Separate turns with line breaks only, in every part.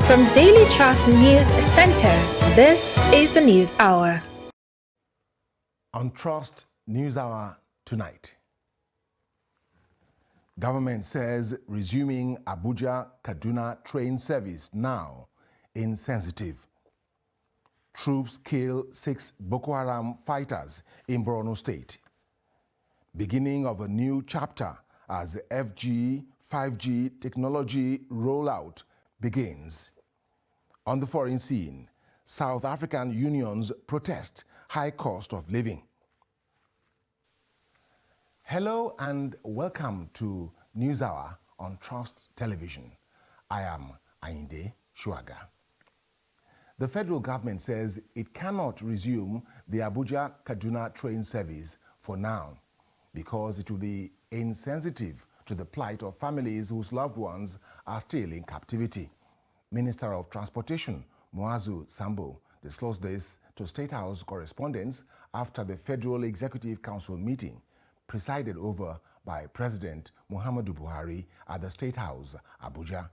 From Daily Trust News Center, this is the News Hour.
On Trust News Hour tonight, government says resuming Abuja-Kaduna train service now insensitive. Troops kill 6 Boko Haram fighters in Borno State. Beginning of a new chapter as the 5G technology rollout begins. On the foreign scene, South African unions protest high cost of living. Hello and welcome to News Hour on Trust Television. I am Ayinde Shuaga. The federal government says it cannot resume the Abuja-Kaduna train service for now because it will be insensitive to the plight of families whose loved ones are still in captivity. Minister of Transportation Muazu Sambo disclosed this to State House correspondents after the Federal Executive Council meeting presided over by President Muhammadu Buhari at the State House, Abuja.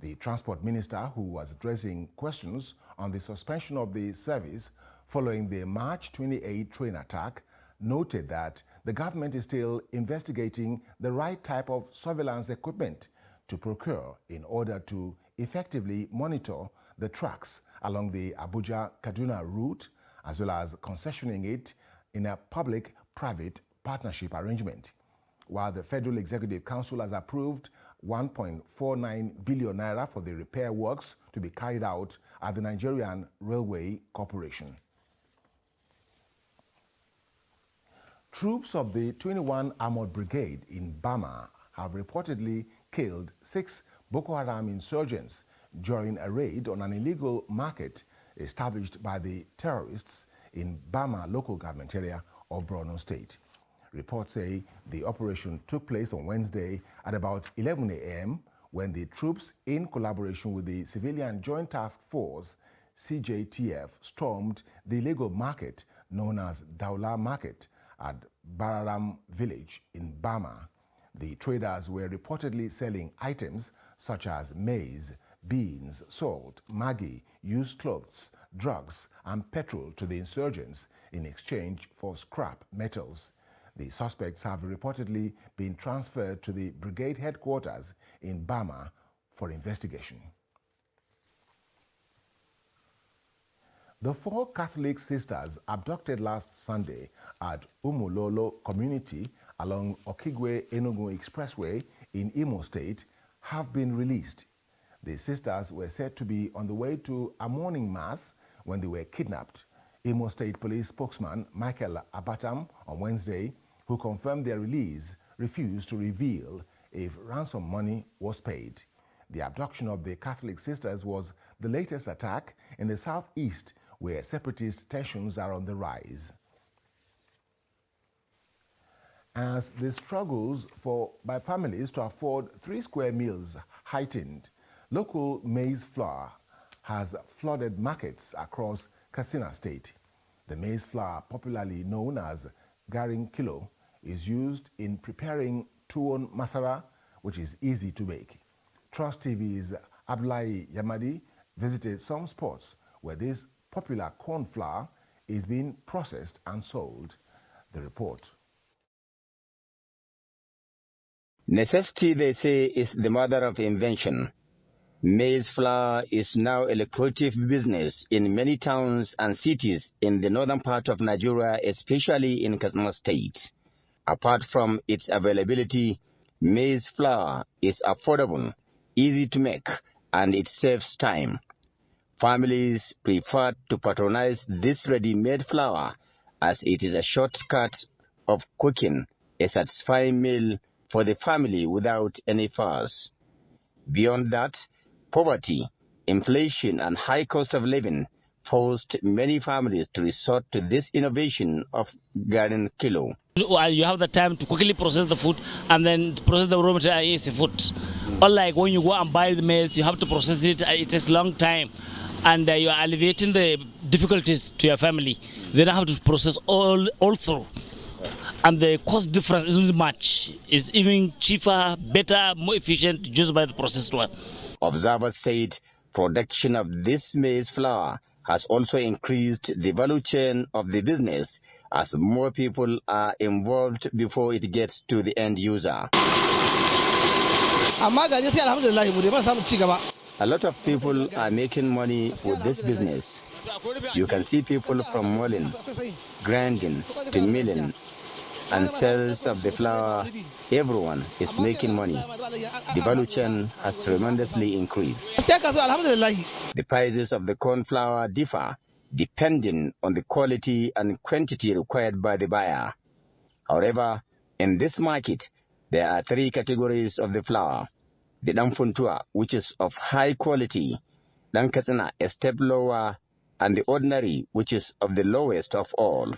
The Transport Minister, who was addressing questions on the suspension of the service following the March 28 train attack, noted that the government is still investigating the right type of surveillance equipment to procure in order to effectively monitor the tracks along the Abuja-Kaduna route, as well as concessioning it in a public-private partnership arrangement. While the Federal Executive Council has approved 1.49 billion naira for the repair works to be carried out at the Nigerian Railway Corporation. Troops of the 21 Armored Brigade in Bama have reportedly killed 6 Boko Haram insurgents during a raid on an illegal market established by the terrorists in Bama local government area of Borno State. Reports say the operation took place on Wednesday at about 11 a.m. when the troops, in collaboration with the Civilian Joint Task Force, CJTF, stormed the illegal market known as Daula Market at Bararam village in Bama. The traders were reportedly selling items such as maize, beans, salt, Maggi, used clothes, drugs, and petrol to the insurgents in exchange for scrap metals. The suspects have reportedly been transferred to the brigade headquarters in Bama for investigation. The 4 Catholic sisters abducted last Sunday at Umulolo community along Okigwe-Enugu Expressway in Imo State have been released. The sisters were said to be on the way to a morning mass when they were kidnapped. Imo State Police spokesman Michael Abatam on Wednesday, who confirmed their release, refused to reveal if ransom money was paid. The abduction of the Catholic sisters was the latest attack in the southeast, where separatist tensions are on the rise. As the struggles by families to afford 3 square meals heightened, local maize flour has flooded markets across Katsina State. The maize flour, popularly known as garin kilo, is used in preparing tuwon masara, which is easy to make. Trust TV's Abdullahi Yamadi visited some spots where this popular corn flour is being processed and sold. The report.
Necessity, they say, is the mother of invention. Maize flour is now a lucrative business in many towns and cities in the northern part of Nigeria, especially in Katsina State. Apart from its availability, maize flour is affordable, easy to make, and it saves time. Families prefer to patronize this ready-made flour as it is a shortcut of cooking a satisfying meal for the family without any fuss. Beyond that, poverty, inflation, and high cost of living forced many families to resort to this innovation of garin kilo.
You have the time to quickly process the food and then process the raw material and eat the food. Unlike when you go and buy the maize, you have to process it. It takes a long time, and you are alleviating the difficulties to your family. They don't have to process all through, and the cost difference isn't much. It's even cheaper, better, more efficient just by the processed one.
Observers said production of this maize flour has also increased the value chain of the business as more people are involved before it gets to the end user. A lot of people are making money with this business. You can see people from mulling, grinding to milling and sales of the flour. Everyone is making money. The value chain has tremendously increased. The prices of the corn flour differ depending on the quality and quantity required by the buyer. However, in this market, there are three categories of the flour. The Danfuntua, which is of high quality, Dankatsina, a step lower, and the ordinary, which is of the lowest of all.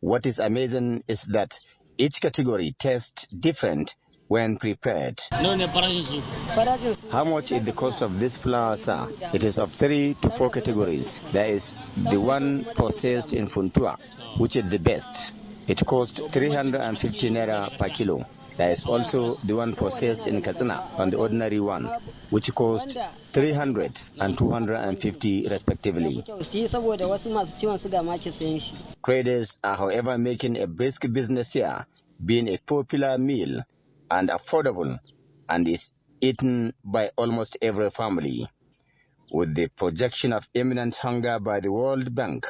What is amazing is that each category tastes different when prepared. How much is the cost of this flour, sir? It is of 3 to 4 categories. There is the one processed in Funtua, which is the best. It costs 350 naira per kilo. There is also the one processed in Katsina on the ordinary one, which costs 300 and 250 respectively. Traders are, however, making a brisk business here, being a popular meal and affordable, and is eaten by almost every family. With the projection of imminent hunger by the World Bank,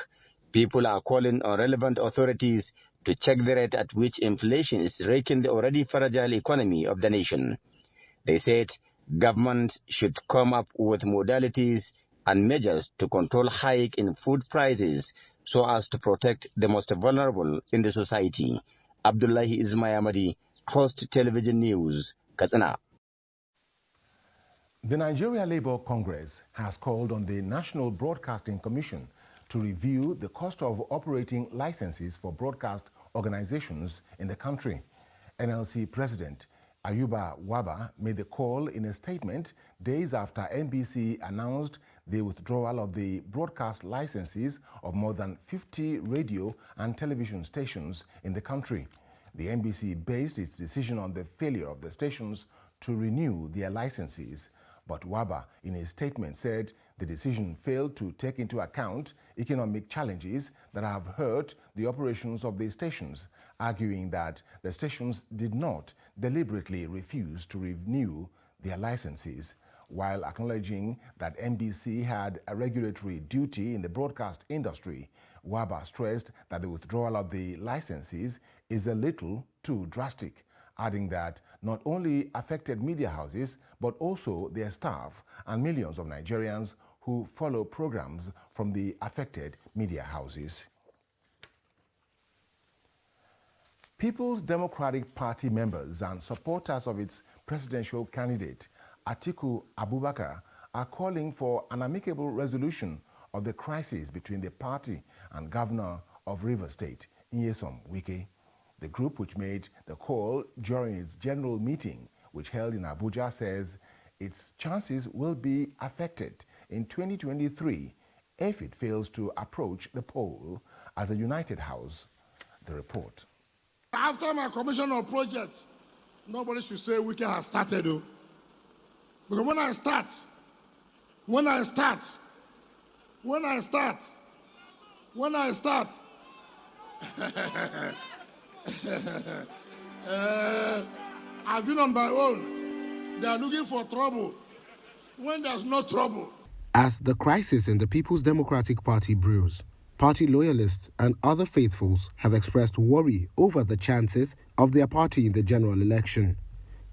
people are calling on relevant authorities to check the rate at which inflation is raking the already fragile economy of the nation. They said government should come up with modalities and measures to control hike in food prices so as to protect the most vulnerable in the society. Abdullahi Ismayamadi, Host Television News, Katsina.
The Nigeria Labour Congress has called on the National Broadcasting Commission to review the cost of operating licenses for broadcast organizations in the country. NLC President Ayuba Waba made the call in a statement days after NBC announced the withdrawal of the broadcast licenses of more than 50 radio and television stations in the country. The NBC based its decision on the failure of the stations to renew their licenses. But Waba, in his statement, said the decision failed to take into account economic challenges that have hurt the operations of the stations, arguing that the stations did not deliberately refuse to renew their licenses. While acknowledging that NBC had a regulatory duty in the broadcast industry, Waba stressed that the withdrawal of the licenses is a little too drastic, adding that not only affected media houses, but also their staff and millions of Nigerians who follow programs from the affected media houses. People's Democratic Party members and supporters of its presidential candidate, Atiku Abubakar, are calling for an amicable resolution of the crisis between the party and Governor of Rivers State, Nyesom Wike. The group, which made the call during its general meeting, which held in Abuja, says its chances will be affected in 2023 if it fails to approach the poll as a united house. The report.
After my commission of projects, nobody should say Wike has started, though. Because when I start, I've been on my own. They are looking for trouble when there's no trouble.
As the crisis in the People's Democratic Party brews, party loyalists and other faithfuls have expressed worry over the chances of their party in the general election.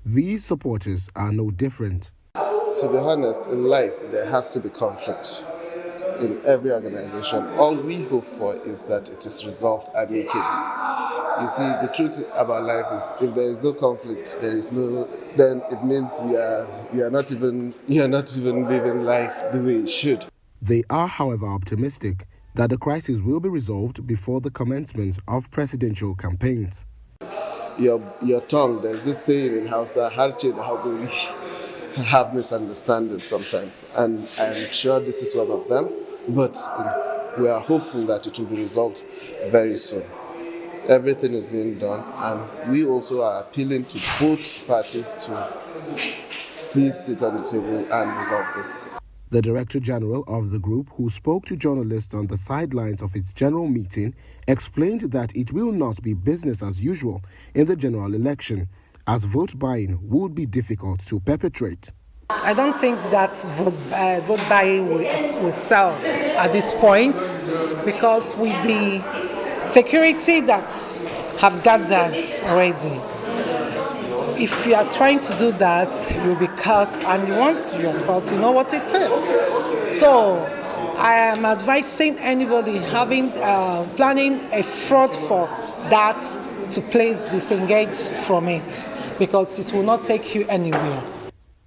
These supporters are no different.
To be honest, in life, there has to be conflict in every organization. All we hope for is that it is resolved amicably. You see, the truth about life is if there is no conflict, then it means you are not even living life the way it should.
They are, however, optimistic that the crisis will be resolved before the commencement of presidential campaigns.
Your tongue, there's this saying in Hausa, harce da haƙuri, have misunderstandings sometimes, and I'm sure this is one of them, but we are hopeful that it will be resolved very soon. Everything is being done, and we also are appealing to both parties to please sit on the table and resolve this.
The Director General of the group, who spoke to journalists on the sidelines of its general meeting, explained that it will not be business as usual in the general election, as vote buying would be difficult to perpetrate.
I don't think that vote buying will sell at this point, because with the security that have gathered already, if you are trying to do that, you'll be caught, and once you're caught, you know what it is. So I am advising anybody planning a fraud for that to please disengage from it, because it will not take you anywhere.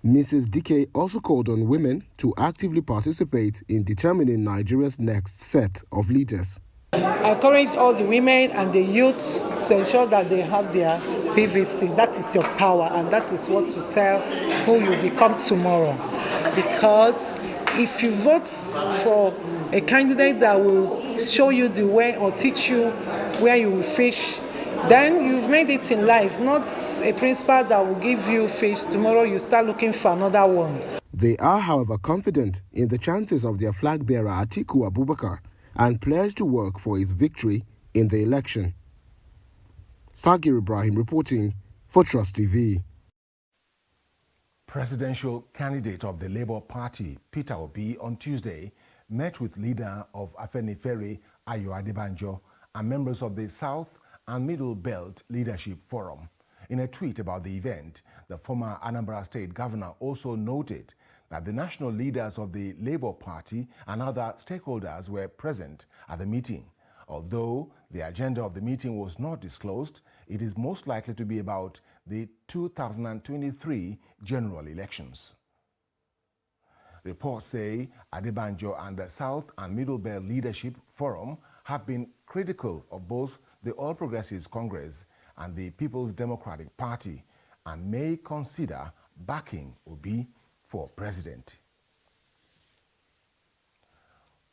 Mrs. Dike also called on women to actively participate in determining Nigeria's next set of leaders.
I encourage all the women and the youth to ensure that they have their PVC. That is your power, and that is what will tell who you become tomorrow. Because if you vote for a candidate that will show you the way or teach you where you will fish, then you've made it in life, not a principal that will give you fish. Tomorrow you start looking for another one.
They are, however, confident in the chances of their flag bearer Atiku Abubakar and pledge to work for his victory in the election. Sagir Ibrahim reporting for Trust TV.
Presidential candidate of the Labour Party, Peter Obi, on Tuesday met with leader of Afenifere, Ayo Adebanjo, and members of the South and Middle Belt Leadership Forum. In a tweet about the event, the former Anambra State Governor also noted that the national leaders of the Labour Party and other stakeholders were present at the meeting. Although the agenda of the meeting was not disclosed, it is most likely to be about the 2023 general elections. Reports say Adebanjo and the South and Middle Belt Leadership Forum have been critical of both the All Progressives Congress and the People's Democratic Party and may consider backing Obi for president.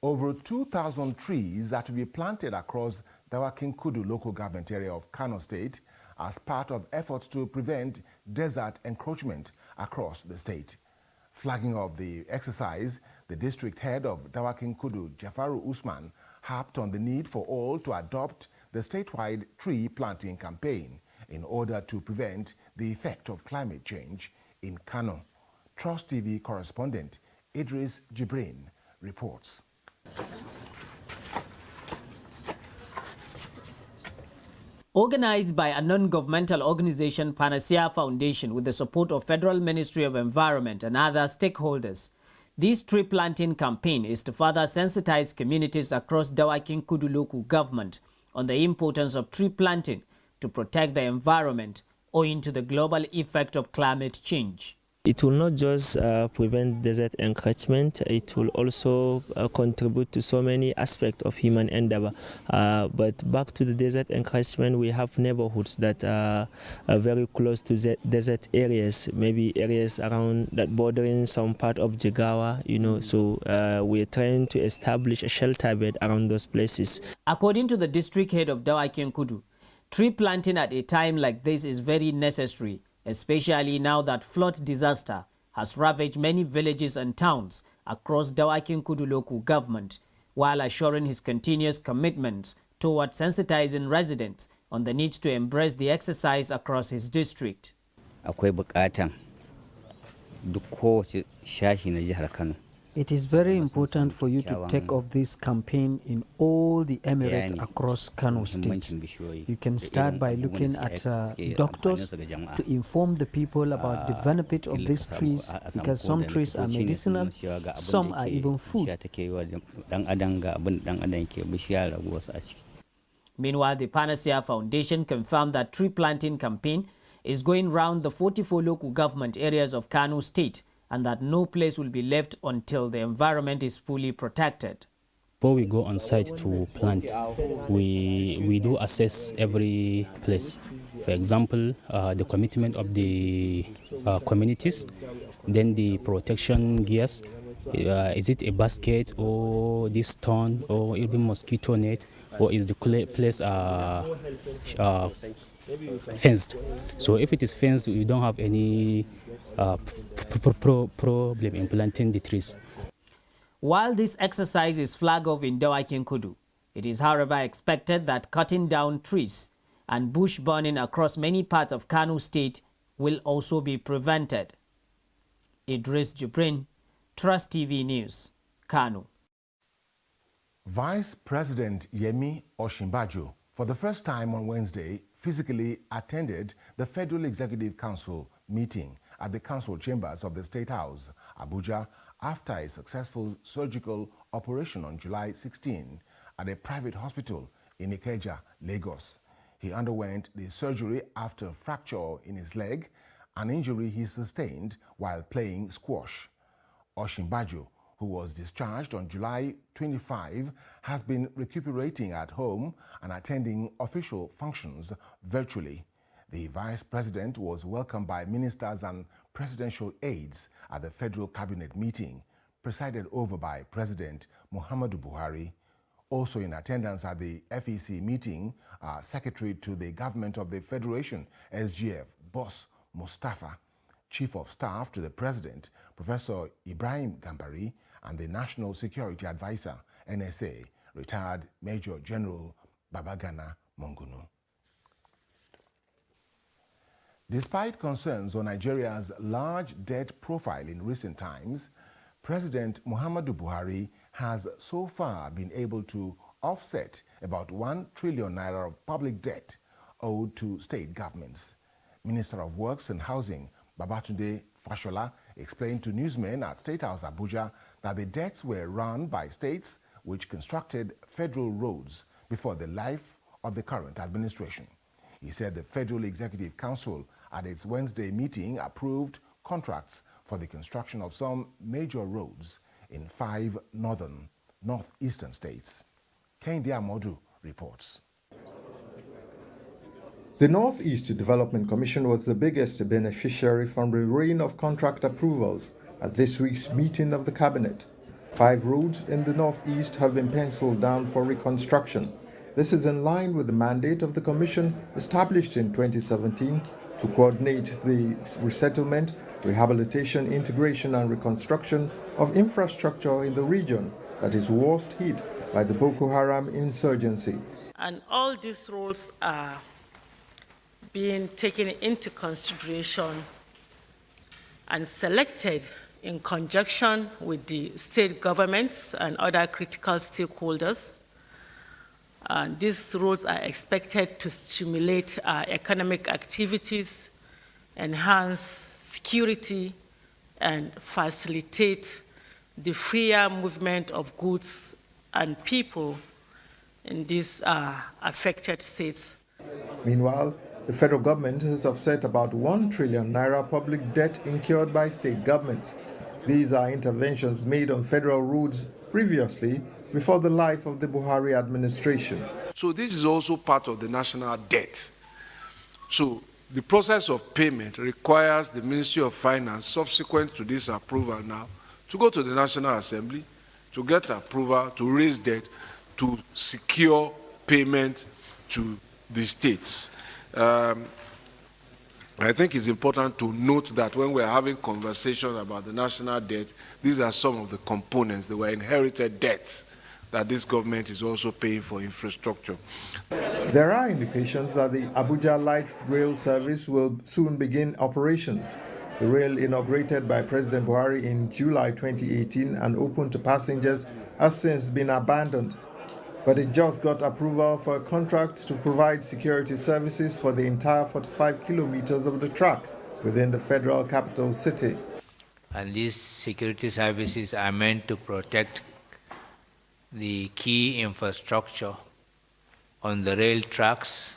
Over 2,000 trees are to be planted across Dawakin Kudu local government area of Kano State as part of efforts to prevent desert encroachment across the state. Flagging off the exercise, the district head of Dawakin Kudu, Jafaru Usman, harped on the need for all to adopt the statewide tree planting campaign in order to prevent the effect of climate change in Kano. Trust TV correspondent Idris Jibrin reports.
Organized by a non-governmental organization, Panacea Foundation, with the support of Federal Ministry of Environment and other stakeholders, this tree planting campaign is to further sensitize communities across Dawakin Kudu local government on the importance of tree planting to protect the environment owing to the global effect of climate change.
It will not just prevent desert encroachment, it will also contribute to so many aspects of human endeavor. But back to the desert encroachment, we have neighborhoods that are very close to desert areas, maybe areas around that bordering some part of Jigawa, so we're trying to establish a shelter bed around those places.
According to the district head of Dawakin Kudu, tree planting at a time like this is very necessary, especially now that flood disaster has ravaged many villages and towns across Dawakin Kudu local government, while assuring his continuous commitments towards sensitizing residents on the need to embrace the exercise across his district.
Akwai bukatan duk kowace shashi na jihar Kano.
It is very important for you to take up this campaign in all the emirates across Kano State. You can start by looking at doctors to inform the people about the benefit of these trees, because some trees are medicinal, some are even food.
Meanwhile, the Panacea Foundation confirmed that tree planting campaign is going round the 44 local government areas of Kano State, and that no place will be left until the environment is fully protected.
Before we go on site to plant, we do assess every place. For example, the commitment of the communities, then the protection gears. Is it a basket or this stone or even mosquito net, or is the place fenced? So if it is fenced, we don't have any problem in planting the trees.
While this exercise is flag off in Dawakin Kudu, it is however expected that cutting down trees and bush burning across many parts of Kano State will also be prevented. Idris Jubrin, Trust TV News, Kano.
Vice President Yemi Osinbajo, for the first time on Wednesday, physically attended the Federal Executive Council meeting at the council chambers of the State House, Abuja, after a successful surgical operation on July 16 at a private hospital in Ikeja, Lagos. He underwent the surgery after a fracture in his leg, an injury he sustained while playing squash. Osinbajo, who was discharged on July 25, has been recuperating at home and attending official functions virtually. The vice president was welcomed by ministers and presidential aides at the Federal Cabinet meeting, presided over by President Muhammadu Buhari. Also in attendance at the FEC meeting, Secretary to the Government of the Federation, SGF, Boss Mustafa, Chief of Staff to the President, Professor Ibrahim Gambari, and the National Security Advisor, NSA, retired Major General Babagana Mongunu. Despite concerns on Nigeria's large debt profile in recent times, President Muhammadu Buhari has so far been able to offset about 1 trillion naira of public debt owed to state governments. Minister of Works and Housing Babatunde Fashola explained to newsmen at State House Abuja that the debts were run by states which constructed federal roads before the life of the current administration. He said the Federal Executive Council at its Wednesday meeting approved contracts for the construction of some major roads in 5 northeastern states. Kehinde Amodu reports.
The Northeast Development Commission was the biggest beneficiary from the rain of contract approvals at this week's meeting of the Cabinet. 5 roads in the Northeast have been penciled down for reconstruction. This is in line with the mandate of the Commission established in 2017 to coordinate the resettlement, rehabilitation, integration and reconstruction of infrastructure in the region that is worst hit by the Boko Haram insurgency.
And all these roles are being taken into consideration and selected in conjunction with the state governments and other critical stakeholders. These roles are expected to stimulate economic activities, enhance security, and facilitate the freer movement of goods and people in these affected states.
Meanwhile, the federal government has offset about 1 trillion naira public debt incurred by state governments. These are interventions made on federal roads previously before the life of the Buhari administration.
So this is also part of the national debt. So the process of payment requires the Ministry of Finance, subsequent to this approval now, to go to the National Assembly to get approval to raise debt to secure payment to the states. I think it's important to note that when we're having conversations about the national debt, these are some of the components. They were inherited debts that this government is also paying for infrastructure.
There are indications that the Abuja Light Rail Service will soon begin operations. The rail, inaugurated by President Buhari in July 2018 and open to passengers, has since been abandoned. But it just got approval for a contract to provide security services for the entire 45 kilometers of the track within the federal capital city.
And these security services are meant to protect the key infrastructure on the rail tracks,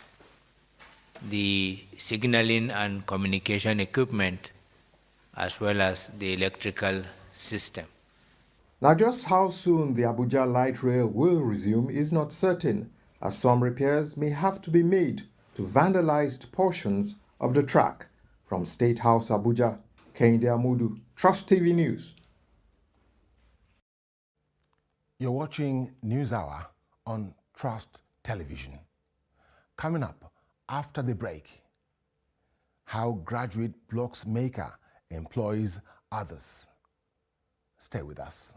the signaling and communication equipment, as well as the electrical system.
Now, just how soon the Abuja Light Rail will resume is not certain, as some repairs may have to be made to vandalized portions of the track. From State House Abuja, Kehinde Amodu, Trust TV News.
You're watching NewsHour on Trust Television. Coming up after the break, how graduate blocks maker employs others. Stay with us.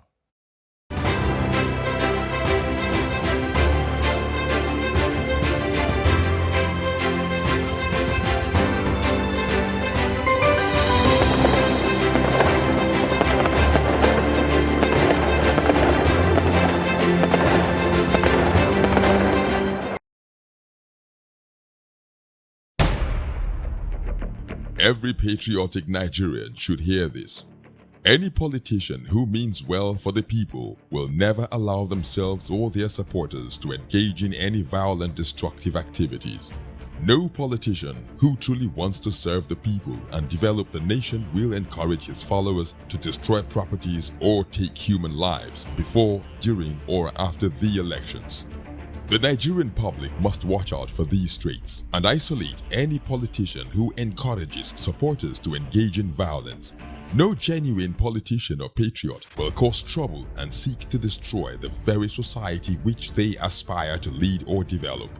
Every patriotic Nigerian should hear this. Any politician who means well for the people will never allow themselves or their supporters to engage in any violent, destructive activities. No politician who truly wants to serve the people and develop the nation will encourage his followers to destroy properties or take human lives before, during, or after the elections. The Nigerian public must watch out for these traits and isolate any politician who encourages supporters to engage in violence. No genuine politician or patriot will cause trouble and seek to destroy the very society which they aspire to lead or develop.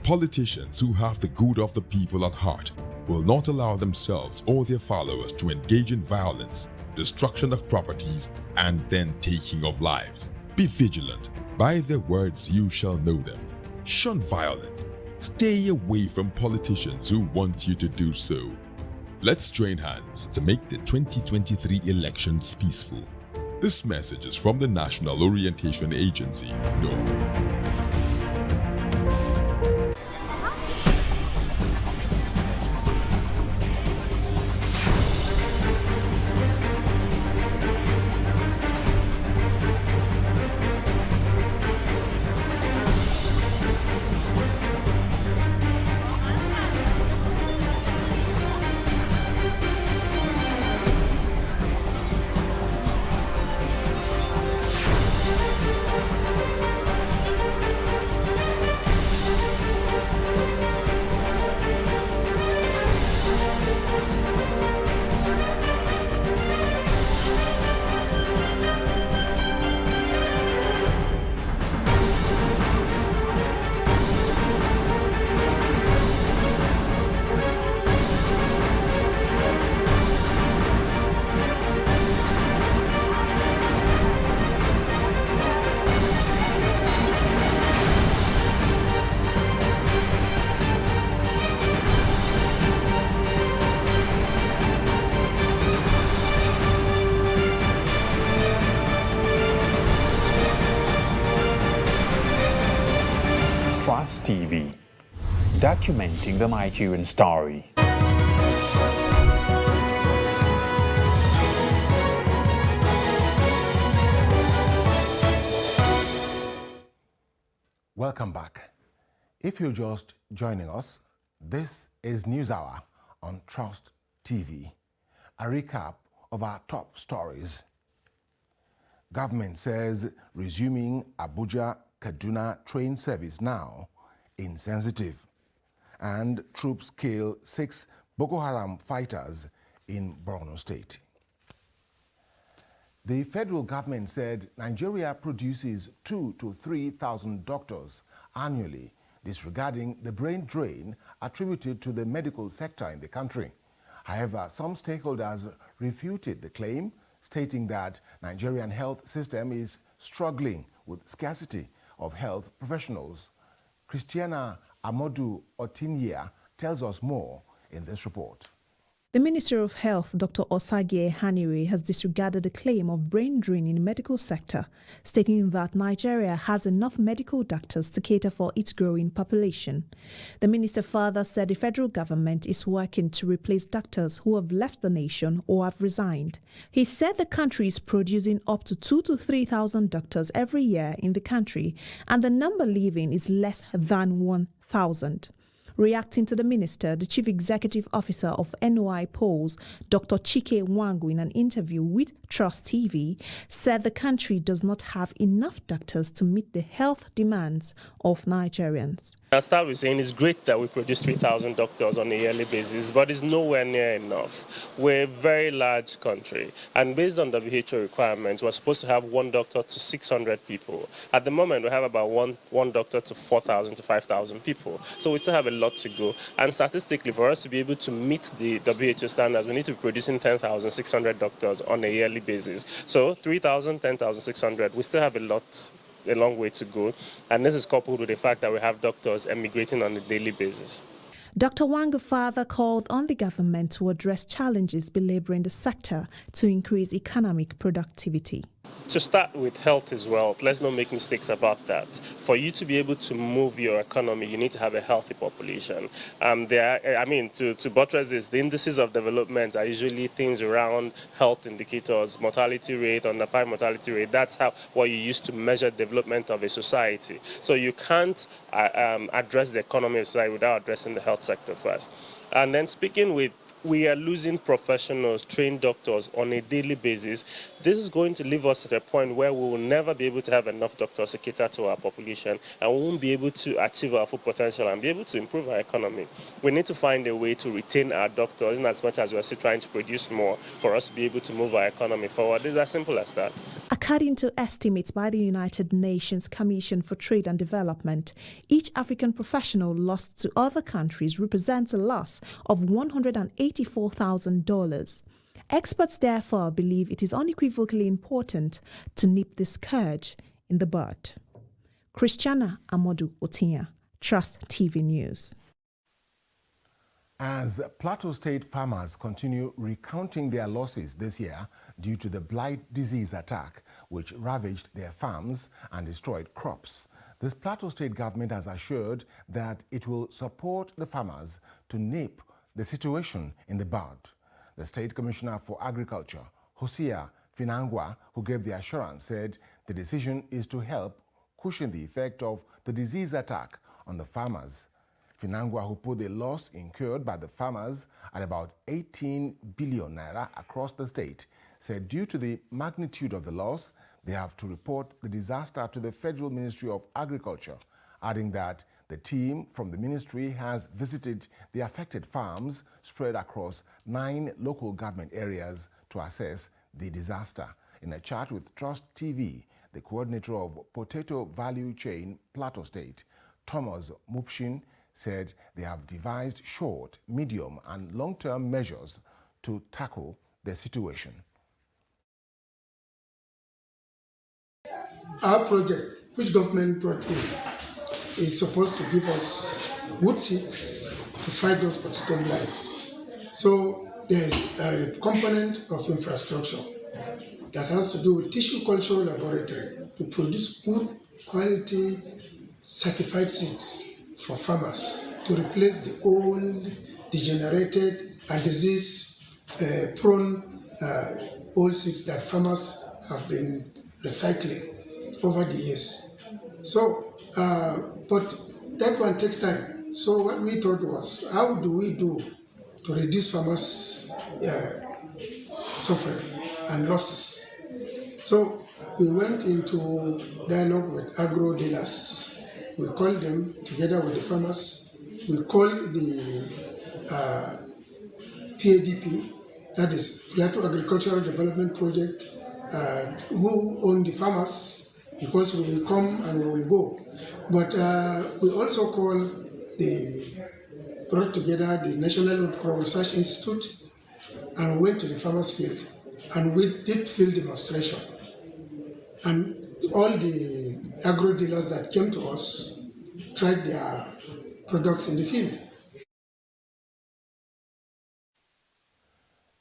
Politicians who have the good of the people at heart will not allow themselves or their followers to engage in violence, destruction of properties, and then taking of lives. Be vigilant. By their words you shall know them. Shun violence. Stay away from politicians who want you to do so. Let's join hands to make the 2023 elections peaceful. This message is from the National Orientation Agency, NORA.
Trust TV, documenting the Nigerian story.
Welcome back. If you're just joining us, this is News Hour on Trust TV. A recap of our top stories. Government says resuming Abuja-Kaduna train service now insensitive. And troops kill 6 Boko Haram fighters in Borno State. The federal government said Nigeria produces 2,000 to 3,000 doctors annually, disregarding the brain drain attributed to the medical sector in the country. However, some stakeholders refuted the claim, stating that Nigerian health system is struggling with scarcity of health professionals. Christiana Amodu Otinyia tells us more in this report.
The Minister of Health, Dr. Osagie Hanire, has disregarded the claim of brain drain in the medical sector, stating that Nigeria has enough medical doctors to cater for its growing population. The minister further said the federal government is working to replace doctors who have left the nation or have resigned. He said the country is producing up to 2,000 to 3,000 doctors every year in the country, and the number leaving is less than 1,000. Reacting to the minister, the chief executive officer of NOI Polls, Dr. Chike Nwangu, in an interview with Trust TV, said the country does not have enough doctors to meet the health demands of Nigerians.
I'll start with saying it's great that we produce 3,000 doctors on a yearly basis, but it's nowhere near enough. We're a very large country, and based on WHO requirements, we're supposed to have 1 doctor to 600 people. At the moment, we have about one doctor to 4,000 to 5,000 people. So we still have a lot to go. And statistically, for us to be able to meet the WHO standards, we need to be producing 10,600 doctors on a yearly basis. So 3,000, 10,600, we still have a long way to go, and this is coupled with the fact that we have doctors emigrating on a daily basis.
Dr. Nwangu further called on the government to address challenges belaboring the sector to increase economic productivity.
To start with health is wealth. Let's not make mistakes about that. For you to be able to move your economy, you need to have a healthy population. To buttress this, the indices of development are usually things around health indicators, mortality rate, under 5 mortality rate. That's what you use to measure development of a society. So you can't address the economy of society without addressing the health sector first. And then we are losing professionals, trained doctors on a daily basis. This is going to leave us at a point where we will never be able to have enough doctors to cater to our population, and we won't be able to achieve our full potential and be able to improve our economy. We need to find a way to retain our doctors in as much as we're still trying to produce more for us to be able to move our economy forward. It's as simple as that.
According to estimates by the United Nations Commission for Trade and Development, each African professional lost to other countries represents a loss of $184,000. Experts therefore believe it is unequivocally important to nip this scourge in the bud. Christiana Amodu Otinya, Trust TV News.
As Plateau State farmers continue recounting their losses this year due to the blight disease attack which ravaged their farms and destroyed crops, this Plateau State government has assured that it will support the farmers to nip the situation in the bud. The State Commissioner for Agriculture, Hosea Finangwa, who gave the assurance, said the decision is to help cushion the effect of the disease attack on the farmers. Finangwa, who put the loss incurred by the farmers at about 18 billion naira across the state, said due to the magnitude of the loss, they have to report the disaster to the Federal Ministry of Agriculture, adding that the team from the ministry has visited the affected farms spread across 9 local government areas to assess the disaster. In a chat with Trust TV, the coordinator of Potato Value Chain Plateau State, Thomas Mupshin, said they have devised short, medium and long-term measures to tackle the situation.
Our project, which government brought in, is supposed to give us wood seeds to fight those potato blights. So there's a component of infrastructure that has to do with tissue culture laboratory to produce good quality certified seeds for farmers to replace the old, degenerated and disease-prone old seeds that farmers have been recycling over the years. So, but that one takes time. So what we thought was, how do we do to reduce farmers' suffering and losses? So we went into dialogue with agro dealers. We called them together with the farmers. We called the PADP, that is Plateau Agricultural Development Project, who own the farmers, because we will come and we will go. But we also brought together the National Root Crop Research Institute, and we went to the farmers' field, and we did field demonstration. And all the agro dealers that came to us tried their products in the field.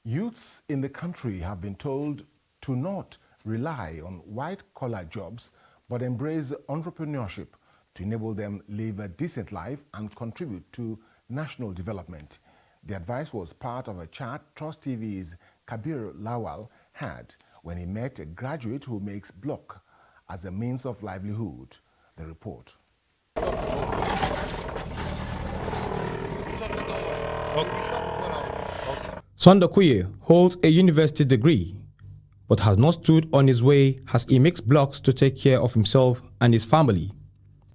Youths in the country have been told to not rely on white-collar jobs, but embrace entrepreneurship to enable them live a decent life and contribute to national development. The advice was part of a chat Trust TV's Kabir Lawal had when he met a graduate who makes block as a means of livelihood. The report.
Sondakuye holds a university degree, but has not stood on his way as he makes blocks to take care of himself and his family.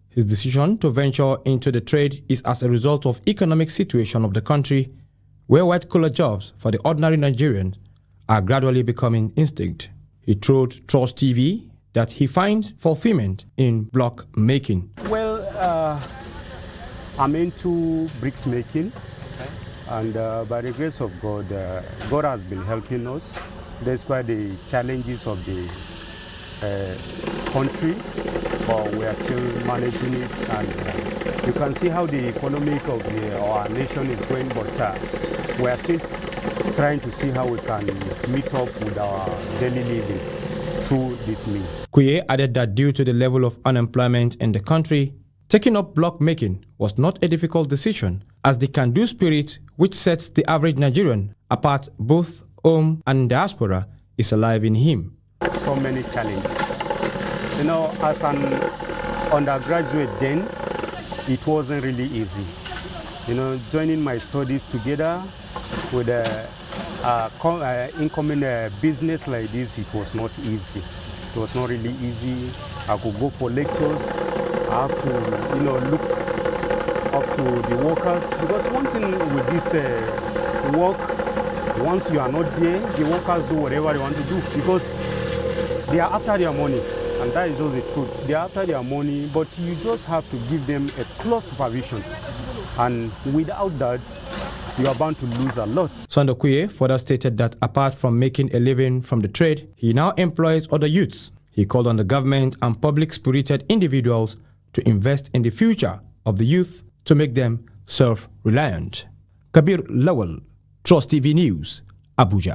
His decision to venture into the trade is as a result of economic situation of the country, where white-collar jobs for the ordinary Nigerian are gradually becoming extinct. He told Trust TV that he finds fulfillment in block making.
Well, I'm into bricks making, and by the grace of God, God has been helping us despite the challenges of the country, but we are still managing it, and you can see how the economic of our nation is going, but we are still trying to see how we can meet up with our daily living. through this means.
Kuye added that due to the level of unemployment in the country, taking up block making was not a difficult decision, as the can-do spirit which sets the average Nigerian apart both home and diaspora is alive in him.
So many challenges. You know, as an undergraduate then, it wasn't really easy. You know, joining my studies together with incoming business like this, it was not easy. It was not really easy. I could go for lectures. I have to, you know, look up to the workers, because one thing with this work, once you are not there, the workers do whatever they want to do, because they are after their money, and that is just the truth. They are after their money, but you just have to give them a close supervision, and without that, you are bound to lose a lot.
Sunday Kuye further stated that apart from making a living from the trade, he now employs other youths. He called on the government and public-spirited individuals to invest in the future of the youth to make them self-reliant. Kabir Lawal, Trust TV News, Abuja.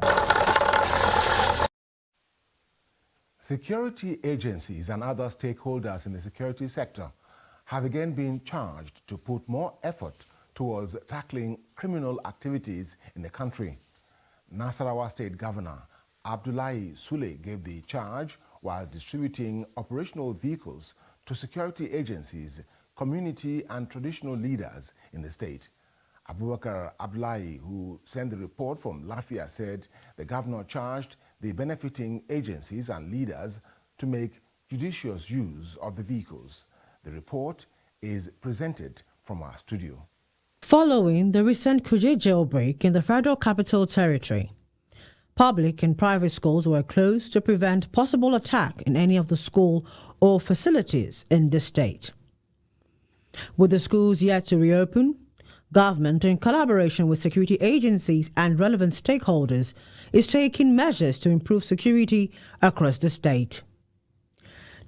Security agencies and other stakeholders in the security sector have again been charged to put more effort towards tackling criminal activities in the country. Nasarawa State Governor Abdullahi Sule gave the charge while distributing operational vehicles to security agencies, community and traditional leaders in the state. Abubakar Abdullahi, who sent the report from Lafia, said the governor charged the benefiting agencies and leaders to make judicious use of the vehicles. The report is presented from our studio.
Following the recent Kuje jailbreak in the Federal Capital Territory, public and private schools were closed to prevent possible attack in any of the school or facilities in the state. With the schools yet to reopen, government, in collaboration with security agencies and relevant stakeholders, is taking measures to improve security across the state.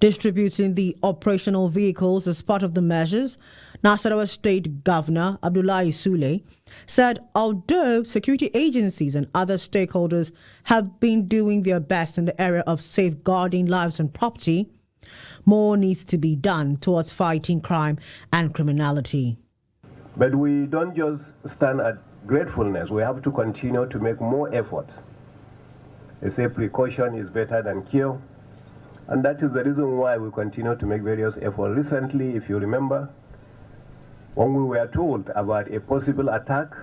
Distributing the operational vehicles as part of the measures, Nasarawa State Governor Abdullahi Sule said although security agencies and other stakeholders have been doing their best in the area of safeguarding lives and property, more needs to be done towards fighting crime and criminality.
But we don't just stand at gratefulness. We have to continue to make more efforts. They say precaution is better than cure. And that is the reason why we continue to make various efforts. Recently, if you remember, when we were told about a possible attack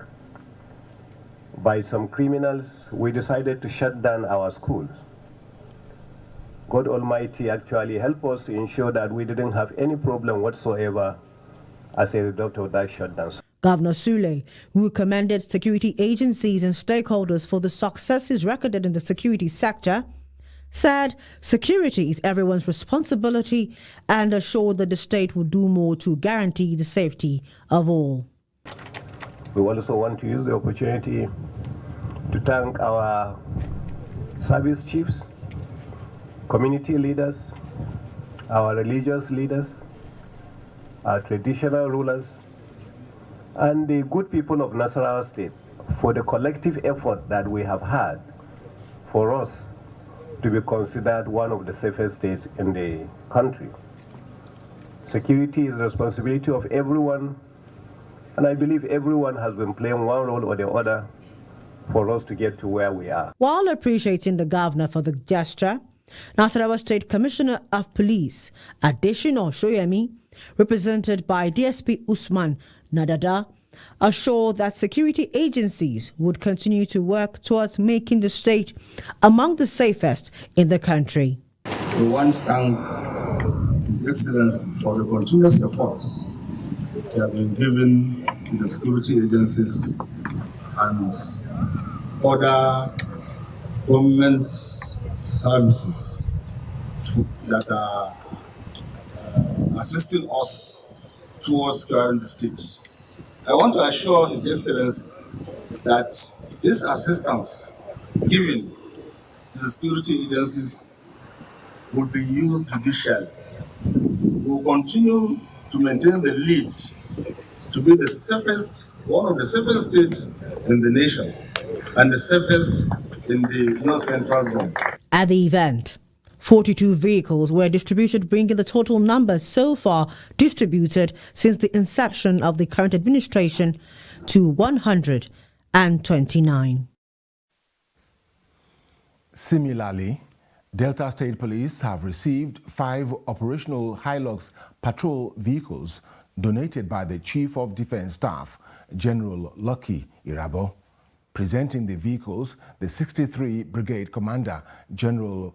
by some criminals, we decided to shut down our schools. God Almighty actually helped us to ensure that we didn't have any problem whatsoever as a result of that shutdown.
Governor Sule, who commended security agencies and stakeholders for the successes recorded in the security sector, said security is everyone's responsibility and assured that the state will do more to guarantee the safety of all.
We also want to use the opportunity to thank our service chiefs, community leaders, our religious leaders, our traditional rulers, and the good people of Nasarawa State for the collective effort that we have had for us to be considered one of the safest states in the country. Security is the responsibility of everyone, and I believe everyone has been playing one role or the other for us to get to where we are.
While appreciating the governor for the gesture, Nasarawa State Commissioner of Police, Adesina Shoyemi, represented by DSP Usman Nadada, assured that security agencies would continue to work towards making the state among the safest in the country.
We want to thank His Excellency for the continuous efforts that have been given to the security agencies and other government services that are assisting us towards securing the state. I want to assure His Excellency that this assistance given to the security agencies will be used judicially. We will continue to maintain the lead to be the safest, one of the safest states in the nation and the safest in the North Central Zone.
At the event, 42 vehicles were distributed, bringing the total number so far distributed since the inception of the current administration to 129.
Similarly, Delta State Police have received 5 operational Hilux patrol vehicles donated by the Chief of Defense Staff, General Lucky Irabo. Presenting the vehicles, the 63 Brigade Commander, General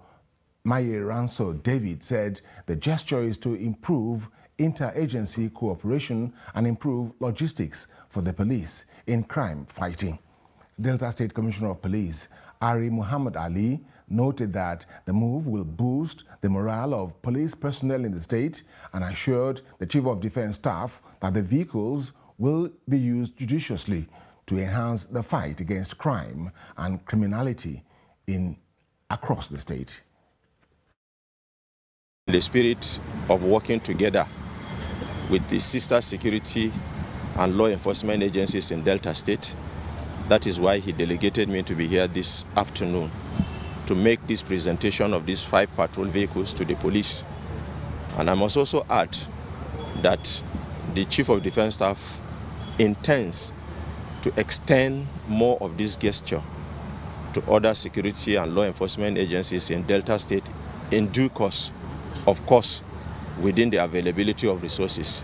Maye Ranso David, said the gesture is to improve interagency cooperation and improve logistics for the police in crime fighting. Delta State Commissioner of Police, Ari Muhammad Ali, noted that the move will boost the morale of police personnel in the state and assured the Chief of Defense Staff that the vehicles will be used judiciously to enhance the fight against crime and criminality across the state.
The spirit of working together with the sister security and law enforcement agencies in Delta State, that is why he delegated me to be here this afternoon to make this presentation of these 5 patrol vehicles to the police. And I must also add that the Chief of Defense Staff intends to extend more of this gesture to other security and law enforcement agencies in Delta State in due course, of course, within the availability of resources.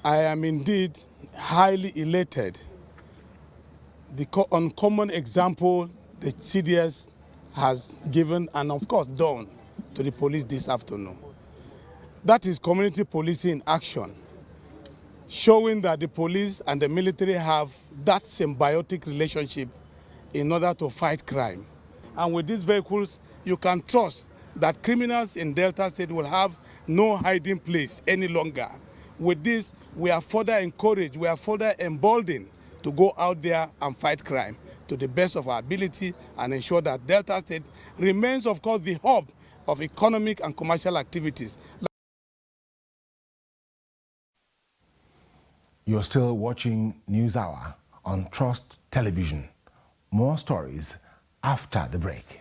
I am indeed highly elated. The uncommon example the CDS has given and of course done to the police this afternoon. That is community policing in action, showing that the police and the military have that symbiotic relationship in order to fight crime. And with these vehicles, you can trust that criminals in Delta State will have no hiding place any longer. With this, we are further encouraged, we are further emboldened to go out there and fight crime to the best of our ability and ensure that Delta State remains, of course, the hub of economic and commercial activities.
You're still watching NewsHour on Trust Television. More stories after the break.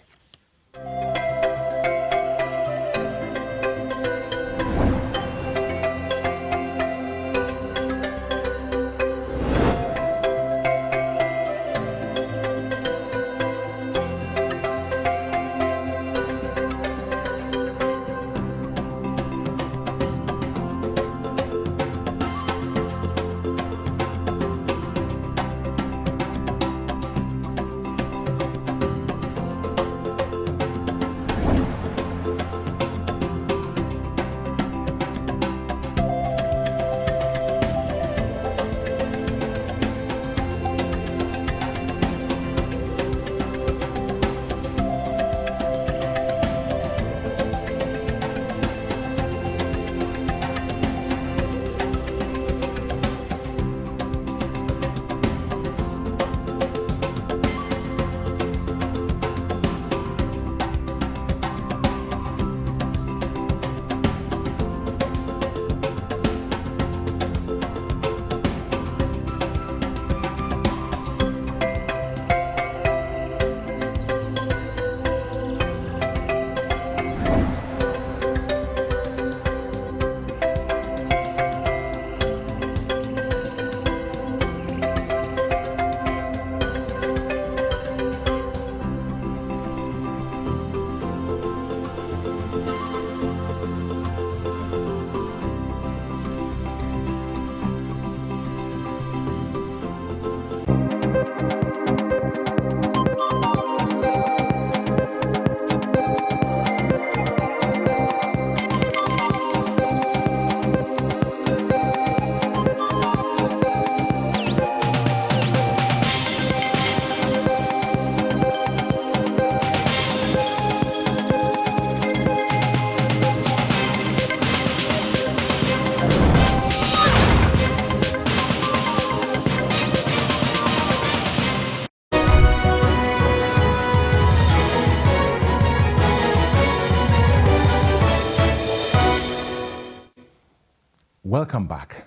Welcome back.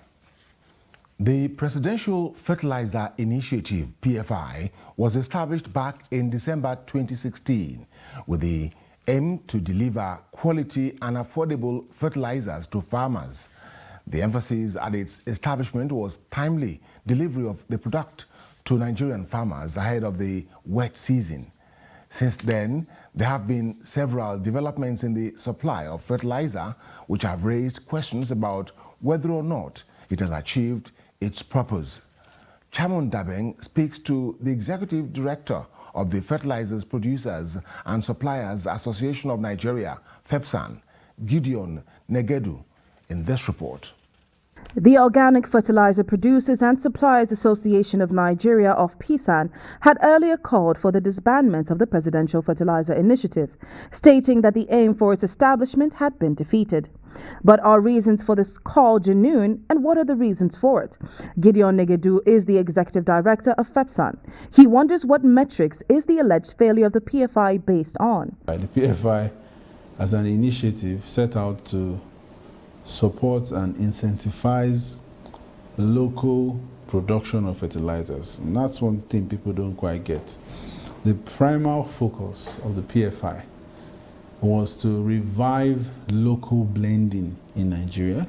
The Presidential Fertilizer Initiative, PFI, was established back in December 2016 with the aim to deliver quality and affordable fertilizers to farmers. The emphasis at its establishment was timely delivery of the product to Nigerian farmers ahead of the wet season. Since then, there have been several developments in the supply of fertilizer which have raised questions about whether or not it has achieved its purpose. Chamun Dabeng speaks to the Executive Director of the Fertilizers Producers and Suppliers Association of Nigeria, FEPSAN, Gideon Negedu, in this report.
The Organic Fertilizer Producers and Suppliers Association of Nigeria of PSAN had earlier called for the disbandment of the Presidential Fertilizer Initiative, stating that the aim for its establishment had been defeated. But are reasons for this call genuine, and what are the reasons for it? Gideon Negedu is the Executive Director of FEPSAN. He wonders what metrics is the alleged failure of the PFI based on.
The PFI, as an initiative, set out to support and incentivize local production of fertilizers. And that's one thing people don't quite get. The primary focus of the PFI was to revive local blending in Nigeria,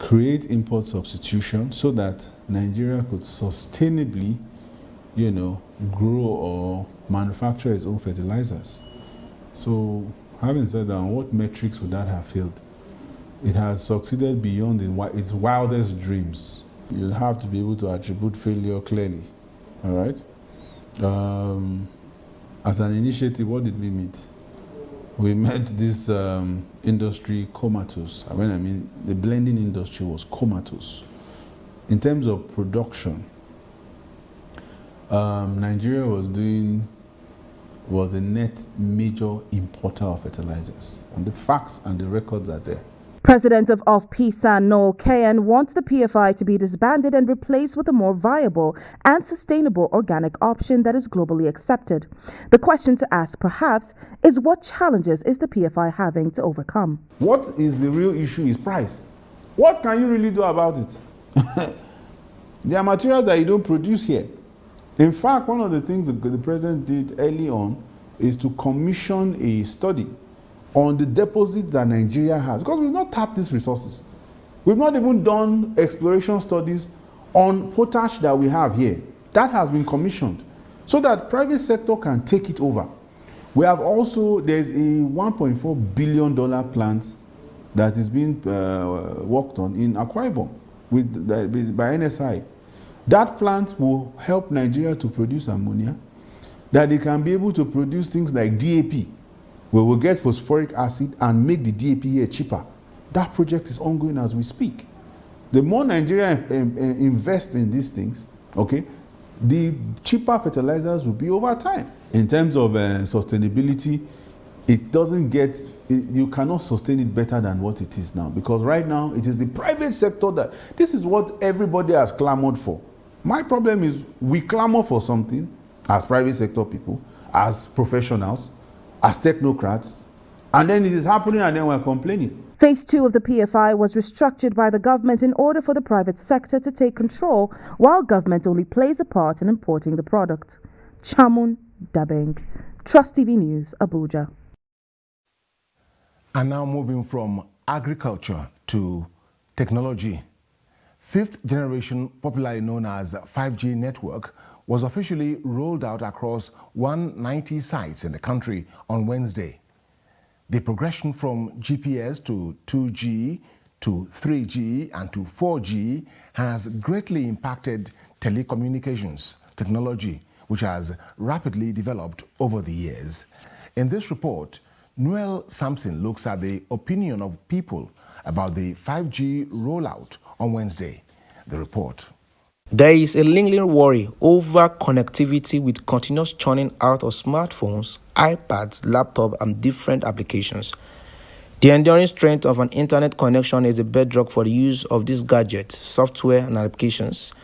create import substitution so that Nigeria could sustainably, grow or manufacture its own fertilizers. So having said that, what metrics would that have failed? It has succeeded beyond its wildest dreams. You have to be able to attribute failure clearly, all right? As an initiative, what did we meet? We met this industry comatose. I mean, the blending industry was comatose. In terms of production, Nigeria was a net major importer of fertilizers. And the facts and the records are there.
President of PSAN, Noel Kayan, wants the PFI to be disbanded and replaced with a more viable and sustainable organic option that is globally accepted. The question to ask, perhaps, is what challenges is the PFI having to overcome?
What is the real issue is price. What can you really do about it? There are materials that you don't produce here. In fact, one of the things that the president did early on is to commission a study on the deposits that Nigeria has, because we've not tapped these resources. We've not even done exploration studies on potash that we have here. That has been commissioned so that private sector can take it over. We have also, there's a $1.4 billion plant that is being worked on in Akwa Ibom by NSI. That plant will help Nigeria to produce ammonia, that they can be able to produce things like DAP. We will get phosphoric acid and make the DAP here cheaper. That project is ongoing as we speak. The more Nigeria invests in these things, okay, the cheaper fertilizers will be over time. In terms of sustainability, it doesn't get, you cannot sustain it better than what it is now, because right now it is the private sector that, this is what everybody has clamored for. My problem is we clamor for something as private sector people, as professionals, as technocrats, and then it is happening and then we're complaining.
Phase 2 of the PFI was restructured by the government in order for the private sector to take control, while government only plays a part in importing the product. Chamun Dabeng, Trust TV News, Abuja.
And now moving from agriculture to technology. Fifth generation, popularly known as 5G network, was officially rolled out across 190 sites in the country on Wednesday. The progression from GPS to 2G to 3G and to 4G has greatly impacted telecommunications technology, which has rapidly developed over the years. In this report, Noel Sampson looks at the opinion of people about the 5G rollout on Wednesday. The report.
There is a lingering worry over connectivity with continuous churning out of smartphones, iPads, laptops, and different applications. The enduring strength of an internet connection is the bedrock for the use of these gadgets, software, and applications.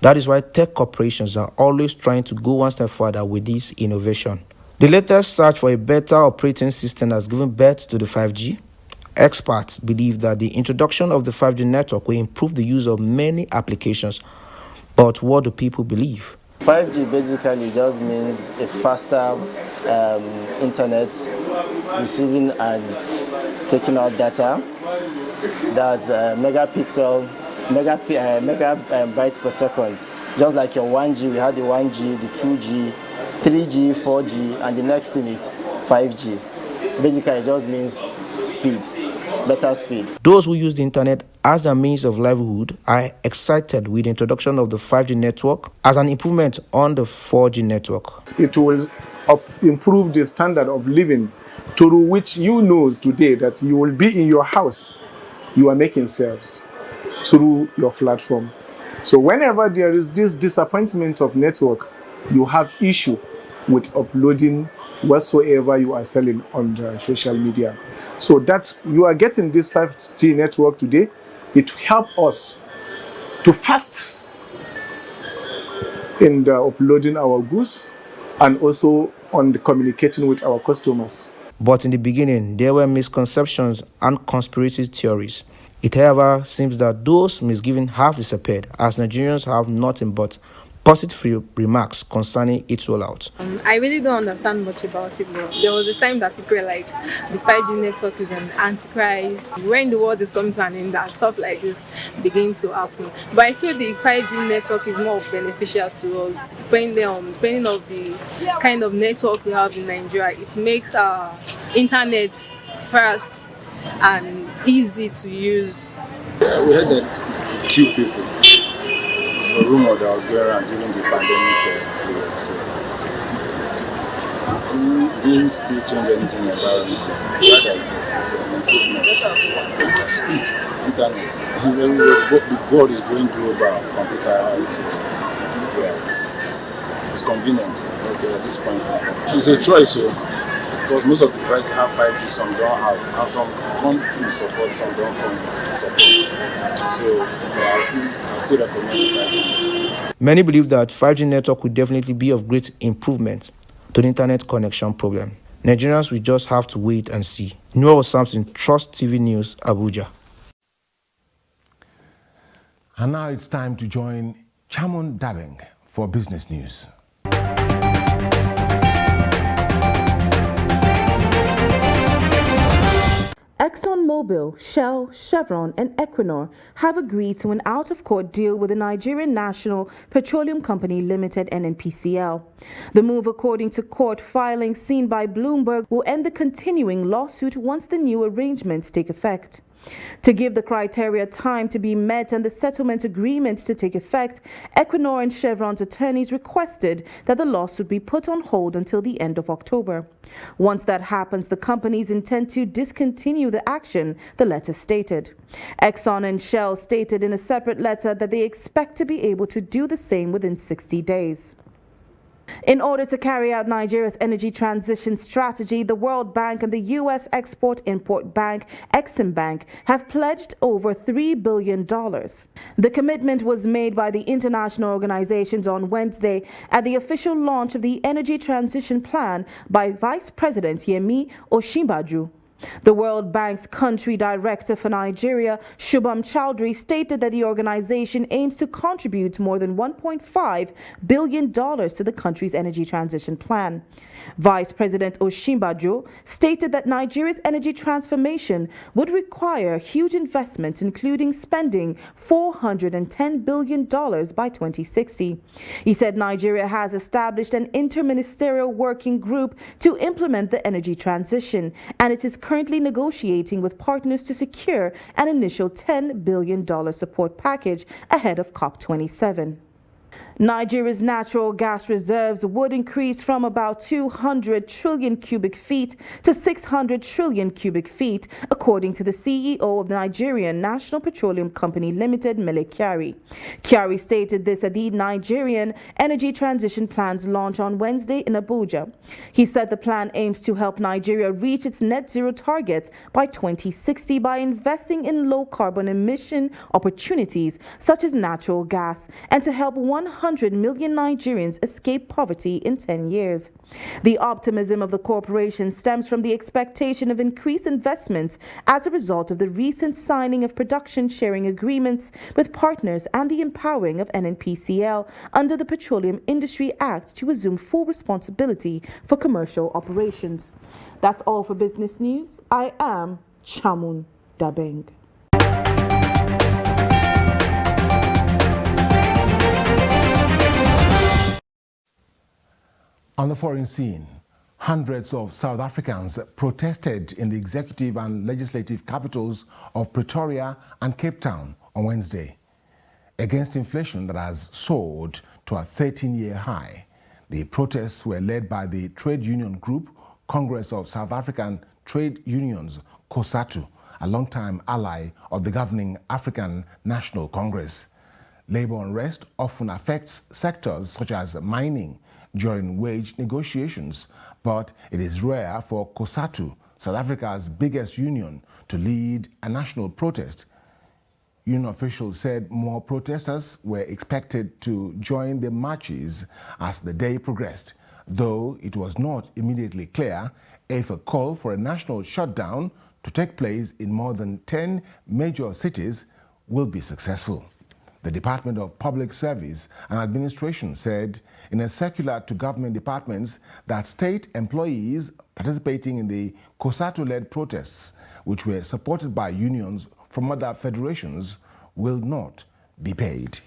That is why tech corporations are always trying to go one step further with this innovation. The latest search for a better operating system has given birth to the 5G. Experts believe that the introduction of the 5G network will improve the use of many applications. But what do people believe?
5G basically just means a faster internet receiving and taking out data. That's megabytes per second. Just like your 1G, we had the 1G, the 2G, 3G, 4G, and the next thing is 5G. Basically, it just means speed, better speed.
Those who use the internet as a means of livelihood are excited with the introduction of the 5G network as an improvement on the 4G network.
It will improve the standard of living, through which you know today that you will be in your house, you are making sales through your platform. So whenever there is this disappointment of network, you have issue with uploading whatsoever you are selling on the social media. So that you are getting this 5G network today, it helps us to fast in the uploading our goods and also on the communicating with our customers.
But in the beginning, there were misconceptions and conspiracy theories. It, however, seems that those misgivings have disappeared, as Nigerians have nothing but positive remarks concerning its rollout.
I really don't understand much about it, but there was a time that people were like, the 5G network is an antichrist. When the world is coming to an end, that stuff like this begin to happen. But I feel the 5G network is more beneficial to us, depending on the kind of network we have in Nigeria. It makes our internet fast and easy to use.
We heard that it killed people. A rumor that was going around during the pandemic period. So, didn't still change anything about it. Rather, it's an improvement. Speed, internet. The world is going global, computerized. Yeah, it's convenient. Okay, at this point, it's a choice. Because most of the devices have 5G, some don't have, and some come in support, some don't come in support. So I still recommend 5G.
Many believe that 5G network will definitely be of great improvement to the internet connection problem. Nigerians will just have to wait and see. Noah Samson, Trust TV News, Abuja.
And now it's time to join Chamon Dabeng for business news.
ExxonMobil, Shell, Chevron, and Equinor have agreed to an out-of-court deal with the Nigerian National Petroleum Company Limited, NNPCL. The move, according to court filings seen by Bloomberg, will end the continuing lawsuit once the new arrangements take effect. To give the criteria time to be met and the settlement agreement to take effect, Equinor and Chevron's attorneys requested that the lawsuit be put on hold until the end of October. Once that happens, the companies intend to discontinue the action, the letter stated. Exxon and Shell stated in a separate letter that they expect to be able to do the same within 60 days. In order to carry out Nigeria's energy transition strategy, the World Bank and the U.S. Export-Import Bank, Exim Bank, have pledged over $3 billion. The commitment was made by the international organizations on Wednesday at the official launch of the Energy Transition Plan by Vice President Yemi Osinbajo. The World Bank's country director for Nigeria, Shubham Chowdhury, stated that the organization aims to contribute more than $1.5 billion to the country's energy transition plan. Vice President Osinbajo stated that Nigeria's energy transformation would require huge investments, including spending $410 billion by 2060. He said Nigeria has established an interministerial working group to implement the energy transition, and it is currently negotiating with partners to secure an initial $10 billion support package ahead of COP27. Nigeria's natural gas reserves would increase from about 200 trillion cubic feet to 600 trillion cubic feet, according to the CEO of the Nigerian National Petroleum Company Limited, Mele Kyari. Kyari stated this at the Nigerian Energy Transition Plan's launch on Wednesday in Abuja. He said the plan aims to help Nigeria reach its net zero target by 2060 by investing in low carbon emission opportunities such as natural gas, and to help 100 100 million Nigerians escape poverty in 10 years. The optimism of the corporation stems from the expectation of increased investments as a result of the recent signing of production sharing agreements with partners and the empowering of NNPCL under the Petroleum Industry Act to assume full responsibility for commercial operations. That's all for business news. I am Chamun Dabeng.
On the foreign scene, hundreds of South Africans protested in the executive and legislative capitals of Pretoria and Cape Town on Wednesday against inflation that has soared to a 13-year high. The protests were led by the trade union group Congress of South African Trade Unions, COSATU, a longtime ally of the governing African National Congress. Labor unrest often affects sectors such as mining during wage negotiations, but it is rare for COSATU, South Africa's biggest union, to lead a national protest. Union officials said more protesters were expected to join the marches as the day progressed, though it was not immediately clear if a call for a national shutdown to take place in more than 10 major cities will be successful. The Department of Public Service and Administration said in a circular to government departments that state employees participating in the COSATU-led protests, which were supported by unions from other federations, will not be paid.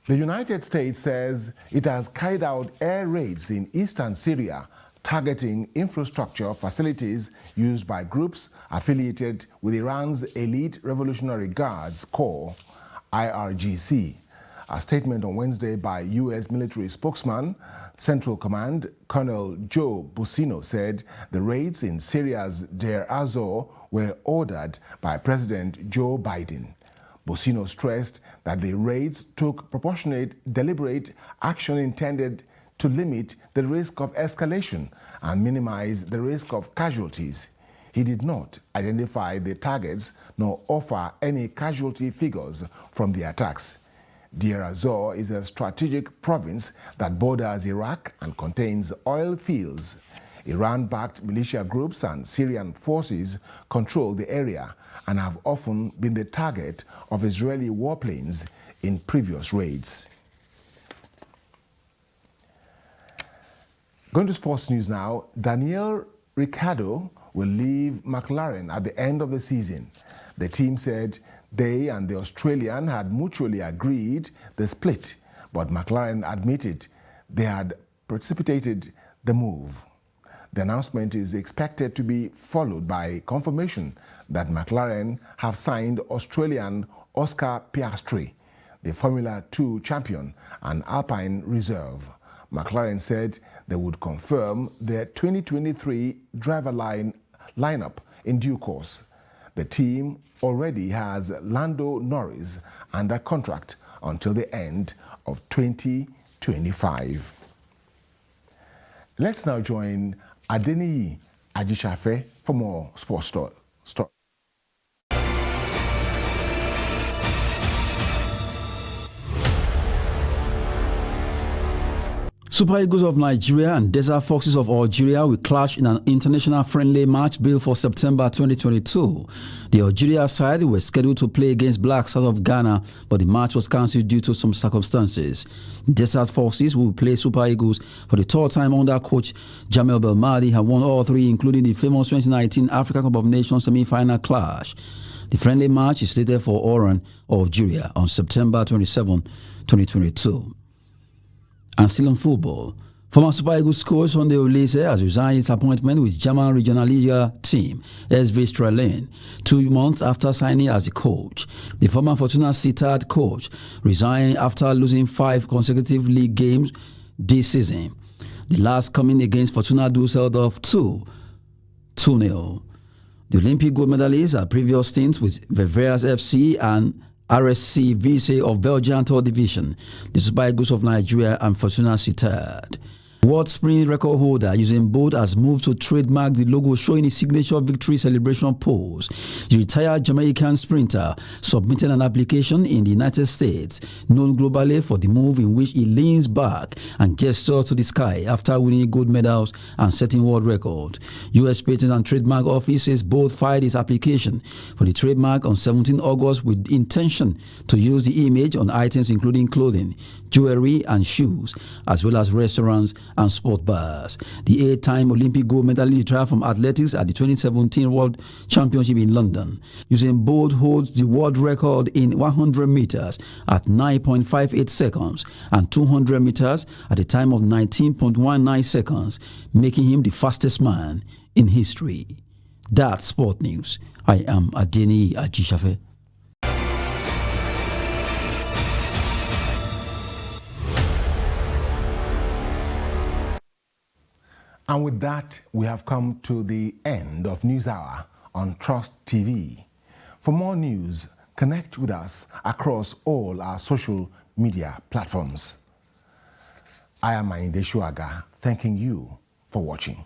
The United States says it has carried out air raids in eastern Syria targeting infrastructure facilities used by groups affiliated with Iran's Elite Revolutionary Guards Corps, IRGC. A statement on Wednesday by U.S. military spokesman, Central Command, Colonel Joe Busino, said the raids in Syria's Deir az-Zor were ordered by President Joe Biden. Busino stressed that the raids took proportionate, deliberate action intended to limit the risk of escalation and minimize the risk of casualties. He did not identify the targets nor offer any casualty figures from the attacks. Deir az-Zor is a strategic province that borders Iraq and contains oil fields. Iran-backed militia groups and Syrian forces control the area and have often been the target of Israeli warplanes in previous raids. Going to sports news now, Daniel Ricciardo will leave McLaren at the end of the season. The team said they and the Australian had mutually agreed the split, but McLaren admitted they had precipitated the move. The announcement is expected to be followed by confirmation that McLaren have signed Australian Oscar Piastri, the Formula 2 champion and Alpine reserve. McLaren said they would confirm their 2023 driver lineup in due course. The team already has Lando Norris under contract until the end of 2025. Let's now join Adeniyi Ajisafe for more sports story.
Super Eagles of Nigeria and Desert Foxes of Algeria will clash in an international friendly match billed for September 2022. The Algeria side were scheduled to play against Black Stars of Ghana, but the match was cancelled due to some circumstances. Desert Foxes will play Super Eagles for the third time under coach Jamel Belmadi, have won all three, including the famous 2019 Africa Cup of Nations semi-final clash. The friendly match is slated for Oran, Algeria, on September 27, 2022. And still in football, former Super Eagles coach Sunday Olise has resigned his appointment with German Regional Liga team SV Strahlen 2 months after signing as the coach. The former Fortuna Sittard coach resigned after losing 5 consecutive league games this season, the last coming against Fortuna Düsseldorf 2-0. The Olympic gold medalists had previous stints with Veveras FC and RSC Vise of Belgian 3rd Division, the Super Eagles of Nigeria and Fortuna Sittard. World sprint record holder Usain Bolt has moved to trademark the logo showing his signature victory celebration pose. The retired Jamaican sprinter submitted an application in the United States, known globally for the move in which he leans back and gestures to the sky after winning gold medals and setting world record. U.S. Patent and Trademark Office says Bolt filed his application for the trademark on 17 August with the intention to use the image on items including clothing, jewelry and shoes, as well as restaurants and sport bars. The 8-time Olympic gold medalist retired from athletics at the 2017 World Championship in London. Usain Bolt holds the world record in 100 meters at 9.58 seconds and 200 meters at a time of 19.19 seconds, making him the fastest man in history. That's Sport News. I am Adeni Ajishafe.
And with that, we have come to the end of News Hour on Trust TV. For more news, connect with us across all our social media platforms. I am Ayinde Shuaga, thanking you for watching.